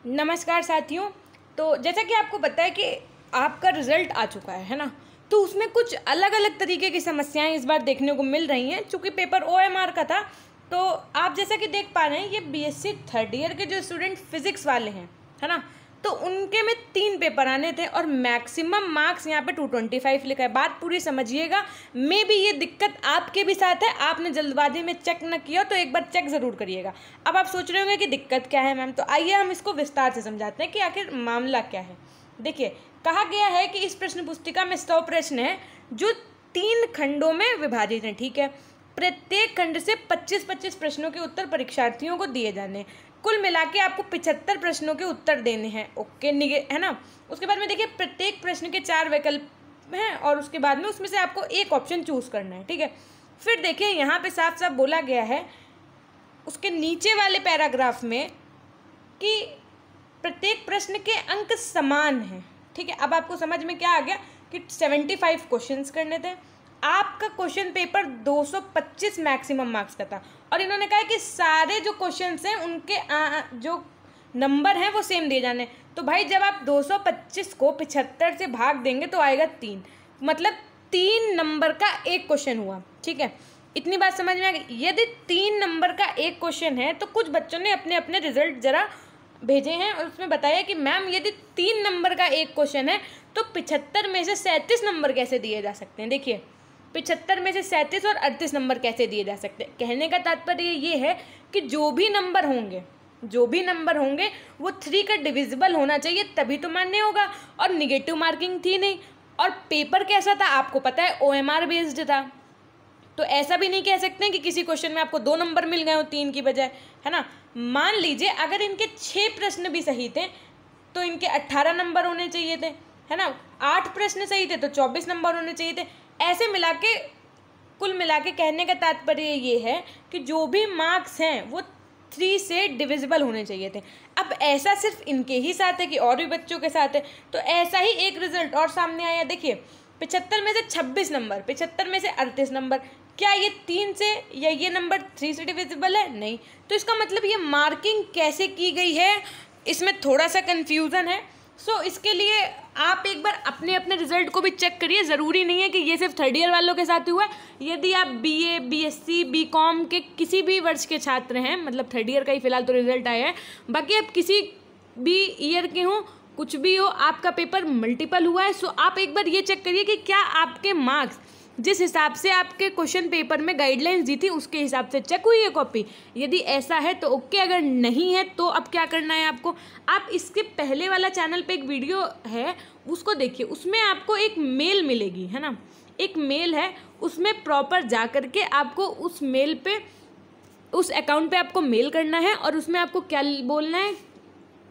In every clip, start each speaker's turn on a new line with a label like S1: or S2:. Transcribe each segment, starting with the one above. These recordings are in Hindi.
S1: नमस्कार साथियों। तो जैसा कि आपको पता है कि आपका रिज़ल्ट आ चुका है ना, तो उसमें कुछ अलग अलग तरीके की समस्याएं इस बार देखने को मिल रही हैं। चूँकि पेपर OMR का था, तो आप जैसा कि देख पा रहे हैं, ये BSc थर्ड ईयर के जो स्टूडेंट फिज़िक्स वाले हैं, है ना, तो उनके में 3 पेपर आने थे और मैक्सिमम मार्क्स यहाँ पे 225 लिखा है। बात पूरी समझिएगा। मे भी ये दिक्कत आपके भी साथ है, आपने जल्दबाजी में चेक न किया, तो एक बार चेक ज़रूर करिएगा। अब आप सोच रहे होंगे कि दिक्कत क्या है मैम, तो आइए हम इसको विस्तार से समझाते हैं कि आखिर मामला क्या है। देखिए, कहा गया है कि इस प्रश्न पुस्तिका में 100 प्रश्न हैं जो 3 खंडों में विभाजित हैं। ठीक है, प्रत्येक खंड से 25-25 प्रश्नों के उत्तर परीक्षार्थियों को दिए जाने हैं। कुल मिला के आपको 75 प्रश्नों के उत्तर देने हैं। ओके, है ना। उसके बाद में देखिए, प्रत्येक प्रश्न के 4 विकल्प हैं और उसके बाद में उसमें से आपको एक ऑप्शन चूज करना है। ठीक है, फिर देखिए यहाँ पे साफ साफ बोला गया है उसके नीचे वाले पैराग्राफ में कि प्रत्येक प्रश्न के अंक समान हैं। ठीक है, अब आपको समझ में क्या आ गया कि 75 क्वेश्चंस करने थे। आपका क्वेश्चन पेपर 225 मैक्सिमम मार्क्स का था और इन्होंने कहा कि सारे जो क्वेश्चंस हैं उनके जो नंबर हैं वो सेम दिए जाने। तो भाई, जब आप 225 को 75 से भाग देंगे तो आएगा 3, मतलब 3 नंबर का एक क्वेश्चन हुआ। ठीक है, इतनी बात समझ में आ गई। यदि 3 नंबर का एक क्वेश्चन है तो कुछ बच्चों ने अपने अपने रिजल्ट ज़रा भेजे हैं और उसमें बताया कि मैम यदि 3 नंबर का एक क्वेश्चन है तो 75 में से 37 नंबर कैसे दिए जा सकते हैं। देखिए, 75 में से 37 और 38 नंबर कैसे दिए जा सकते हैं। कहने का तात्पर्य ये है कि जो भी नंबर होंगे वो 3 का डिविजिबल होना चाहिए, तभी तो मान्य होगा। और निगेटिव मार्किंग थी नहीं। और पेपर कैसा था आपको पता है, OMR बेस्ड था। तो ऐसा भी नहीं कह सकते हैं कि किसी क्वेश्चन में आपको 2 नंबर मिल गए हो 3 की बजाय, है ना। मान लीजिए अगर इनके 6 प्रश्न भी सही थे तो इनके 18 नंबर होने चाहिए थे, है ना। 8 प्रश्न सही थे तो 24 नंबर होने चाहिए थे। ऐसे मिला के कुल मिला के कहने का तात्पर्य ये है कि जो भी मार्क्स हैं वो 3 से डिविजिबल होने चाहिए थे। अब ऐसा सिर्फ इनके ही साथ है कि और भी बच्चों के साथ है। तो ऐसा ही एक रिजल्ट और सामने आया। देखिए, 75 में से 26 नंबर, 75 में से 38 नंबर, क्या ये 3 से या ये नंबर 3 से डिविजिबल है? नहीं। तो इसका मतलब ये मार्किंग कैसे की गई है, इसमें थोड़ा सा कन्फ्यूज़न है। सो इसके लिए आप एक बार अपने अपने रिजल्ट को भी चेक करिए। ज़रूरी नहीं है कि ये सिर्फ थर्ड ईयर वालों के साथ हुआ है। यदि आप BA, BSc, BCom के किसी भी वर्ष के छात्र हैं, मतलब थर्ड ईयर का ही फिलहाल तो रिजल्ट आया है, बाकी आप किसी भी ईयर के हों, कुछ भी हो, आपका पेपर मल्टीपल हुआ है, सो आप एक बार ये चेक करिए कि क्या आपके मार्क्स जिस हिसाब से आपके क्वेश्चन पेपर में गाइडलाइंस दी थी उसके हिसाब से चेक हुई है कॉपी। यदि ऐसा है तो ओके, अगर नहीं है तो अब क्या करना है आपको, आप इसके पहले वाला चैनल पे एक वीडियो है उसको देखिए, उसमें आपको एक मेल मिलेगी, है ना। एक मेल है, उसमें प्रॉपर जा करके आपको उस मेल पे, उस अकाउंट पे आपको मेल करना है और उसमें आपको क्या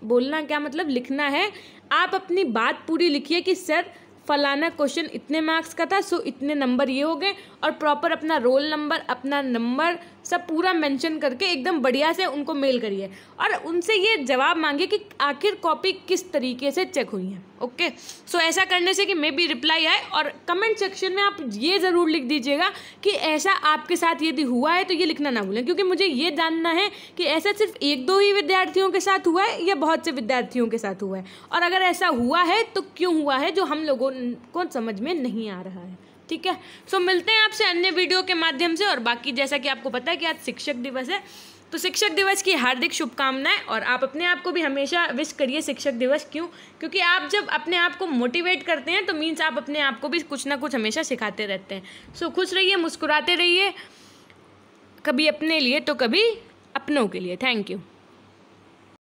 S1: बोलना क्या मतलब लिखना है, आप अपनी बात पूरी लिखिए कि सर फलाना क्वेश्चन इतने मार्क्स का था, सो इतने नंबर ये हो गए, और प्रॉपर अपना रोल नंबर, अपना नंबर सब पूरा मेंशन करके एकदम बढ़िया से उनको मेल करिए और उनसे ये जवाब मांगिए कि आखिर कॉपी किस तरीके से चेक हुई है। ओके, सो ऐसा करने से कि मे बी रिप्लाई आए। और कमेंट सेक्शन में आप ये ज़रूर लिख दीजिएगा कि ऐसा आपके साथ यदि हुआ है तो ये लिखना ना भूलें, क्योंकि मुझे ये जानना है कि ऐसा सिर्फ 1-2 ही विद्यार्थियों के साथ हुआ है या बहुत से विद्यार्थियों के साथ हुआ है, और अगर ऐसा हुआ है तो क्यों हुआ है, जो हम लोगों को समझ में नहीं आ रहा है। ठीक है, सो मिलते हैं आपसे अन्य वीडियो के माध्यम से। और बाकी जैसा कि आपको पता है कि आज शिक्षक दिवस है, तो शिक्षक दिवस की हार्दिक शुभकामनाएं। और आप अपने आप को भी हमेशा विश करिए शिक्षक दिवस। क्यों? क्योंकि आप जब अपने आप को मोटिवेट करते हैं तो मीन्स आप अपने आप को भी कुछ ना कुछ हमेशा सिखाते रहते हैं। सो खुश रहिए, मुस्कुराते रहिए, कभी अपने लिए तो कभी अपनों के लिए। Thank you.